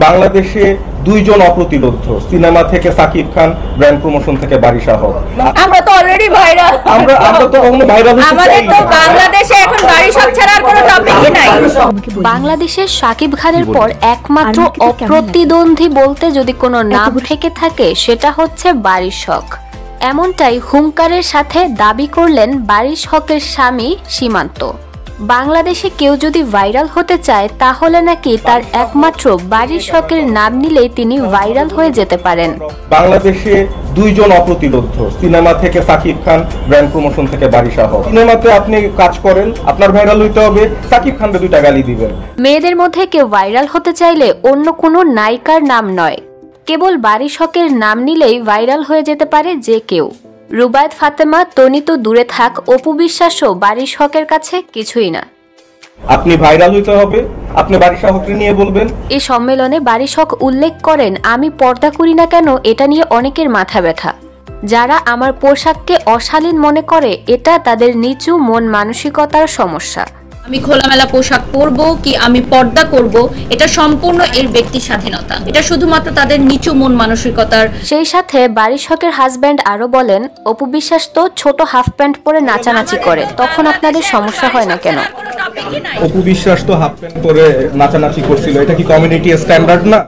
বাংলাদেশে দুইজন অপ্রতিরোধ্য, সিনেমা থেকে সাকিব খান, ব্র্যান্ড প্রমোশন থেকে বারিশা হক। আমরা তো অলরেডি ভাইরাল। আমরা তো কখনো ভাইরাল হতে চাই না। আমাদের তো বাংলাদেশে এখন বারিশা হক ছাড়া আর কোনো টপিকই নাই। বাংলাদেশের সাকিব খানের পর একমাত্র অপ্রতিদ্বন্দ্বী বলতে যদি কোনো নাম থেকে থাকে সেটা হচ্ছে বারিশা হক। এমনটাই হুঙ্কারের সাথে দাবি করলেন বারিশা হকের স্বামী সীমান্ত। বাংলাদেশে কেউ যদি ভাইরাল হতে চায় তাহলে নাকি তার একমাত্র বারিশা হকের নাম নিলেই তিনি ভাইরাল হয়ে যেতে পারেন। বাংলাদেশে দুইজন অপ্রতিরোধ্য, সিনেমা থেকে সাকিব খান, ব্র্যান্ড প্রমোশন থেকে বারিশা হক। সিনেমাতে আপনি কাজ করেন, আপনার ভাইরাল হইতে হবে, সাকিব খানকে দুইটা গালি দিবেন। মেয়েদের মধ্যে কেউ ভাইরাল হতে চাইলে অন্য কোনো নায়িকার নাম নয়, কেবল বারিশা হকের নাম নিলেই ভাইরাল হয়ে যেতে পারে যে কেউ। রুবায়েত ফাতেমা, তনি তো দূরে থাক, অপু বিশ্বাসও বারিশা হকের কাছে কিছুই না। আপনি ভাইরাল হইতে হবে, আপনি বারিশা হককে নিয়ে বলবেন। এই সম্মেলনে বারিশা হক উল্লেখ করেন, আমি পর্দা করি না কেন এটা নিয়ে অনেকের মাথা ব্যথা। যারা আমার পোশাককে অশালীন মনে করে এটা তাদের নিচু মন মানসিকতার সমস্যা। আমি খোলামেলা পোশাক পরবো কি আমি পর্দা করব এটা সম্পূর্ণ এর ব্যক্তি স্বাধীনতা, এটা শুধুমাত্র তাদের নিচু মন মানসিকতার। সেই সাথে বারিশা হকের হাজব্যান্ড আরো বলেন, অপু বিশ্বাস তো ছোট হাফ প্যান্ট পরে নাচানাচি করে, তখন আপনাদের সমস্যা হয় না কেন? অপু বিশ্বাস তো হাফ প্যান্ট পরে নাচানাচি করছিল, এটা কি কমিউনিটি স্ট্যান্ডার্ড না?